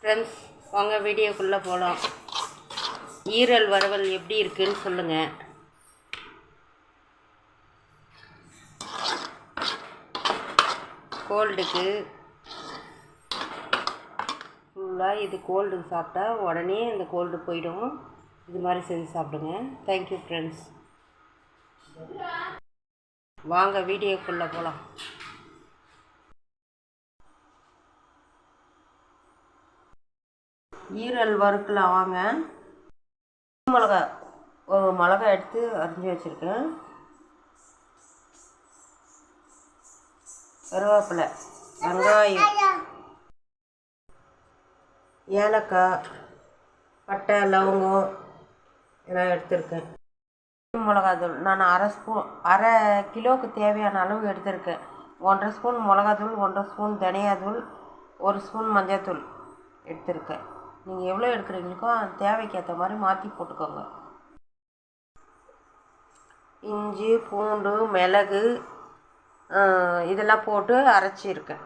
Friends, வாங்க வீடியோக்குள்ளே போகலாம். ஈரல் வறுவல் எப்படி இருக்குன்னு சொல்லுங்கள். கோல்டுக்கு ஃபுல்லாக இது கோல்டுக்கு சாப்பிட்டா உடனே இந்த கோல்டு போயிடும். இது மாதிரி செஞ்சு சாப்பிடுங்க. Thank you friends. வாங்க வீடியோக்குள்ளே போகலாம். ஈரல் வறுக்கலாம் வாங்க. ஒரு மிளகா எடுத்து அரிஞ்சு வச்சுருக்கேன். கருவேப்பிலை, வெங்காயம், ஏலக்காய், பட்டை, லவங்கம் எல்லாம் எடுத்துருக்கேன். மிளகாத்தூள் நான் அரை கிலோவுக்கு தேவையான அளவு எடுத்திருக்கேன். 1.5 ஸ்பூன் மிளகாத்தூள், 1.5 ஸ்பூன் தனியாத்தூள், 1 ஸ்பூன் மஞ்சள்தூள் எடுத்திருக்கேன். நீங்கள் எவ்வளோ எடுக்கிறீங்களுக்கோ தேவைக்கு ஏற்ற மாதிரி மாற்றி போட்டுக்கோங்க. இஞ்சி, பூண்டு, மிளகு இதெல்லாம் போட்டு அரைச்சிருக்கேன்.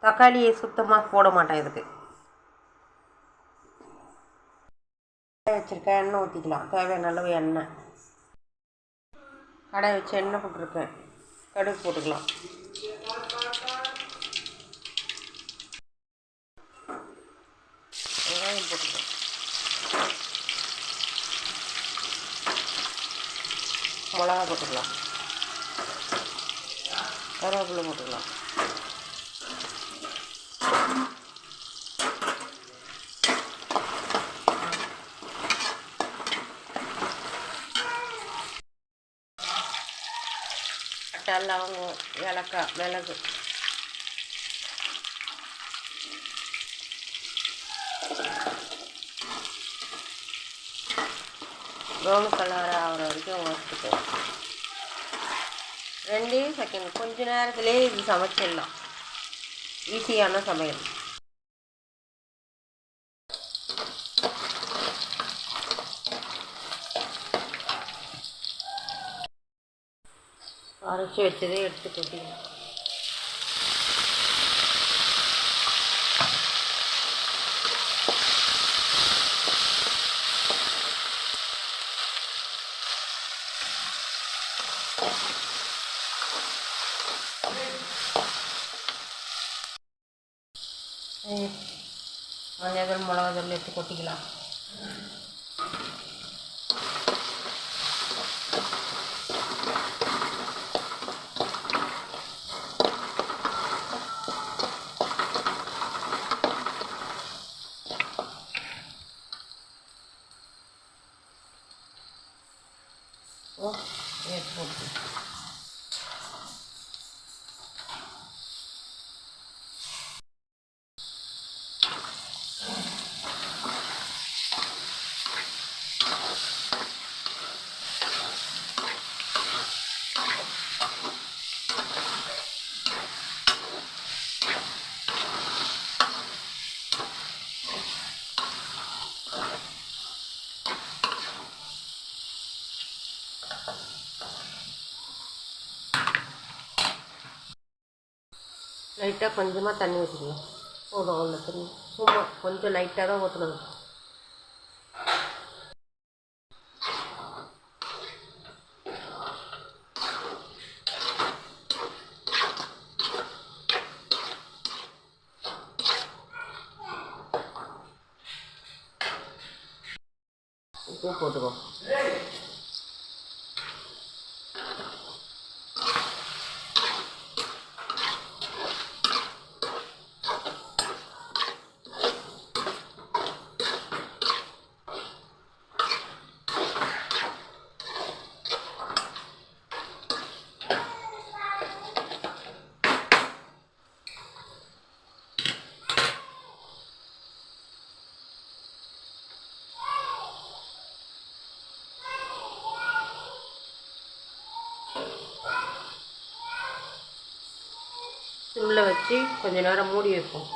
தக்காளியை சுத்தமாக போட மாட்டேன். இதுக்கு வச்சுருக்கேன். எண்ணெய் ஊற்றிக்கலாம். தேவையான அளவு எண்ணெய். கடாய் வச்சு எண்ணெய் போட்டிருக்கேன். கடுகு போட்டுக்கலாம். வெங்காயம் போட்டுக்கலாம். மிளகா போட்டுக்கலாம். கருவேப்பிலை போட்டுக்கலாம். பட்டை, லவங்கம், ஏலக்காய், மிளகு, ப்ரௌன் கலர் ஆகிற வரைக்கும் வறுத்துக்கோ. 2 செகண்ட், கொஞ்ச நேரத்துலேயே இது சமைச்சிடலாம். ஈஸியான சமையல். அரைச்சி வச்சதே எடுத்து கொட்டிக்கலாம். மஞ்சள், மிளகாத்தூள் எடுத்து கொட்டிக்கலாம். போட்டு லைட்டாக கொஞ்சமாக தண்ணி ஊற்றிக்கலாம். போதும், அவ்வளோ தண்ணி. சும்மா கொஞ்சம் லைட்டாக தான் ஊற்றணும். உப்பு போட்டுக்கோ. சிம்மில் வச்சு கொஞ்சம் நேரம் மூடி வைப்போம்.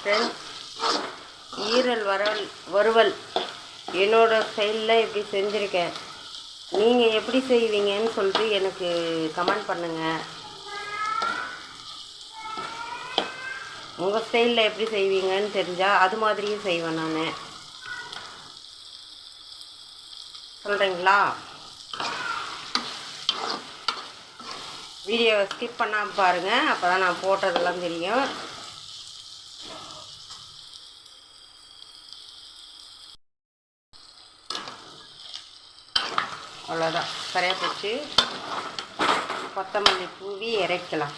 ஃப்ரெண்ட்ஸ், ஈரல் வறுவல் என்னோடய ஸ்டைலில் எப்படி செஞ்சுருக்கேன். நீங்கள் எப்படி செய்வீங்கன்னு சொல்லிட்டு எனக்கு கமெண்ட் பண்ணுங்கள். உங்கள் ஸ்டைலில் எப்படி செய்வீங்கன்னு தெரிஞ்சால் அது மாதிரியும் செய்வேன் நான். சொல்கிறீங்களா? வீடியோவை ஸ்கிப் பண்ணாமல் பாருங்கள், அப்போ தான் நான் போட்டதெல்லாம் தெரியும். அவ்வளோதான், சரியாக போச்சு. கொத்தமல்லி தூவி இறக்கலாம்.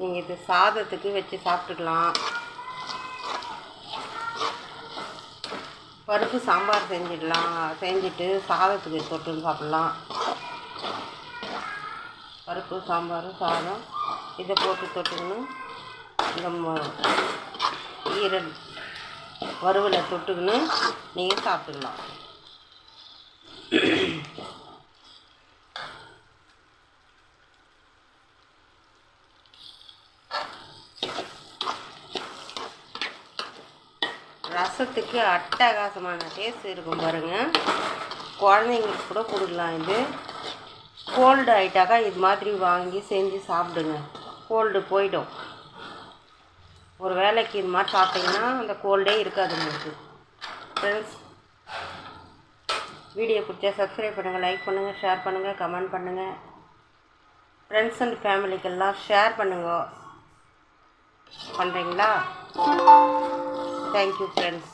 நீங்கள் இது சாதத்துக்கு வச்சு சாப்பிட்டுக்கலாம். பருப்பு சாம்பார் செஞ்சுட்டு சாதத்துக்கு தொட்டுன்னு சாப்பிட்லாம். பருப்பு சாம்பார் சாதம் இதை போட்டு தொட்டுக்கணும். இந்த ஈரல் வறுவலை தொட்டுக்கன்னு நீங்கள் சாப்பிட்டுக்கலாம். ரசத்துக்கு அட்டகாசமான டேஸ்ட் இருக்கும் பாருங்கள். குழந்தைங்களுக்கு கூட கொடுக்கலாம். இது கோல்டு ஆகிட்டாக்கா இது மாதிரி வாங்கி செஞ்சு சாப்பிடுங்க. கோல்டு போயிடும். ஒரு வேளைக்கு இது மாதிரி சாப்பிட்டிங்கன்னா அந்த கோல்டே இருக்காது உங்களுக்கு. ஃப்ரெண்ட்ஸ், வீடியோ பிடிச்சா சப்ஸ்கிரைப் பண்ணுங்கள், லைக் பண்ணுங்கள், ஷேர் பண்ணுங்கள், கமெண்ட் பண்ணுங்கள். ஃப்ரெண்ட்ஸ் அண்ட் ஃபேமிலிக்கெல்லாம் ஷேர் பண்ணுங்க. பண்ணுறீங்களா? Thank you friends.